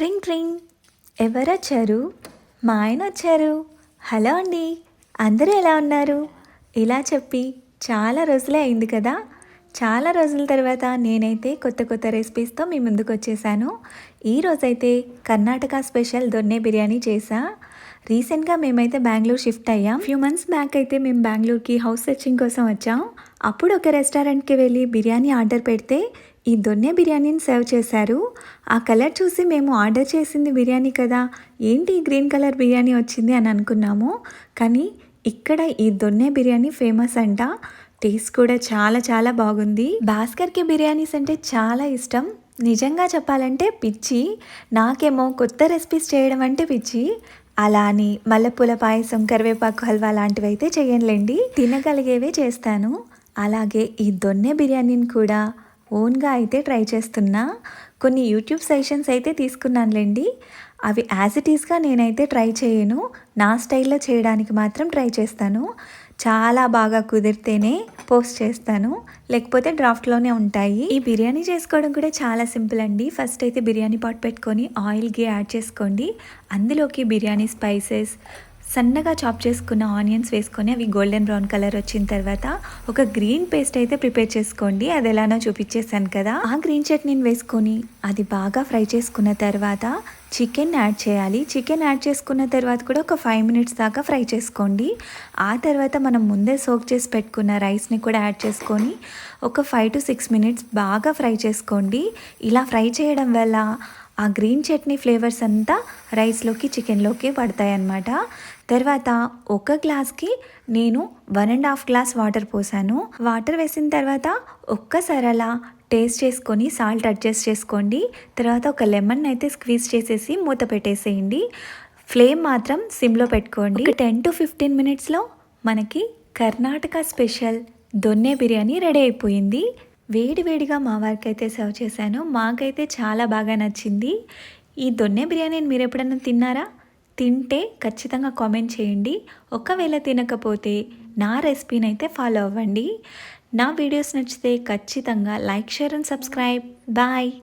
ట్రింగ్ ట్రింగ్ ఎవరొచ్చారు? మా ఆయన వచ్చారు. హలో అండి, అందరూ ఎలా ఉన్నారు? ఇలా చెప్పి చాలా రోజులే అయింది కదా. చాలా రోజుల తర్వాత నేనైతే కొత్త కొత్త రెసిపీస్తో మీ ముందుకు వచ్చేసాను. ఈరోజైతే కర్ణాటక స్పెషల్ దొన్నె బిర్యానీ చేసా. రీసెంట్గా మేమైతే బెంగళూరు షిఫ్ట్ అయ్యాం. ఫ్యూ మంత్స్ బ్యాక్ అయితే మేము బెంగళూరుకి హౌస్ సెర్చింగ్ కోసం వచ్చాం. అప్పుడు ఒక రెస్టారెంట్కి వెళ్ళి బిర్యానీ ఆర్డర్ పెడితే ఈ దొన్నె బిర్యానీని సర్వ్ చేశారు. ఆ కలర్ చూసి మేము ఆర్డర్ చేసింది బిర్యానీ కదా, ఏంటి గ్రీన్ కలర్ బిర్యానీ వచ్చింది అని అనుకున్నాము. కానీ ఇక్కడ ఈ దొన్నె బిర్యానీ ఫేమస్ అంట. టేస్ట్ కూడా చాలా చాలా బాగుంది. భాస్కర్కి బిర్యానీస్ అంటే చాలా ఇష్టం. నిజంగా చెప్పాలంటే పిచ్చి. నాకేమో కొత్త రెసిపీస్ చేయడం అంటే పిచ్చి. అలా అని మల్లెపూల పాయసం, కరివేపాకు హల్వా లాంటివి అయితే చేయనులేండి, తినగలిగేవే చేస్తాను. అలాగే ఈ దొన్నె బిర్యానీని కూడా ఓన్గా అయితే ట్రై చేస్తున్నా. కొన్ని యూట్యూబ్ సెషన్స్ అయితే తీసుకున్నానులేండి. అవి యాజ్ ఇట్ ఈస్గా నేనైతే ట్రై చేయను, నా స్టైల్లో చేయడానికి మాత్రం ట్రై చేస్తాను. చాలా బాగా కుదిరితేనే పోస్ట్ చేస్తాను, లేకపోతే డ్రాఫ్ట్లోనే ఉంటాయి. ఈ బిర్యానీ చేసుకోవడం కూడా చాలా సింపుల్ అండి. ఫస్ట్ అయితే బిర్యానీ పాట్ పెట్టుకొని ఆయిల్ గీ యాడ్ చేసుకోండి. అందులోకి బిర్యానీ స్పైసెస్, సన్నగా చాప్ చేసుకున్న ఆనియన్స్ వేసుకొని అవి గోల్డెన్ బ్రౌన్ కలర్ వచ్చిన తర్వాత ఒక గ్రీన్ పేస్ట్ అయితే ప్రిపేర్ చేసుకోండి. అది ఎలానో చూపించేసాను కదా. ఆ గ్రీన్ చట్నీని వేసుకొని అది బాగా ఫ్రై చేసుకున్న తర్వాత చికెన్ యాడ్ చేయాలి. చికెన్ యాడ్ చేసుకున్న తర్వాత కూడా ఒక 5 మినిట్స్ దాకా ఫ్రై చేసుకోండి. ఆ తర్వాత మనం ముందే సోక్ చేసి పెట్టుకున్న రైస్ని కూడా యాడ్ చేసుకొని ఒక 5 to 6 మినిట్స్ బాగా ఫ్రై చేసుకోండి. ఇలా ఫ్రై చేయడం వల్ల ఆ గ్రీన్ చట్నీ ఫ్లేవర్స్ అంతా రైస్లోకి, చికెన్లోకి పడతాయి అన్నమాట. తర్వాత ఒక గ్లాస్కి నేను 1.5 గ్లాస్ వాటర్ పోసాను. వాటర్ వేసిన తర్వాత ఒక్కసారి అలా టేస్ట్ చేసుకొని సాల్ట్ అడ్జస్ట్ చేసుకోండి. తర్వాత ఒక లెమన్ అయితే స్క్వీజ్ చేసేసి మూత పెట్టేసేయండి. ఫ్లేమ్ మాత్రం సిమ్లో పెట్టుకోండి. 10 to 15 మినిట్స్లో మనకి కర్ణాటక స్పెషల్ దొన్నె బిర్యానీ రెడీ అయిపోయింది. వేడివేడిగా మా వారికి అయితే సర్వ్ చేశాను. మాకైతే చాలా బాగా నచ్చింది. ఈ దొన్నె బిర్యానీని మీరు ఎప్పుడైనా తిన్నారా? తింటే ఖచ్చితంగా కామెంట్ చేయండి. ఒకవేళ తినకపోతే నా రెసిపీని అయితే ఫాలో అవ్వండి. నా వీడియోస్ నచ్చితే ఖచ్చితంగా like, share and subscribe. Bye.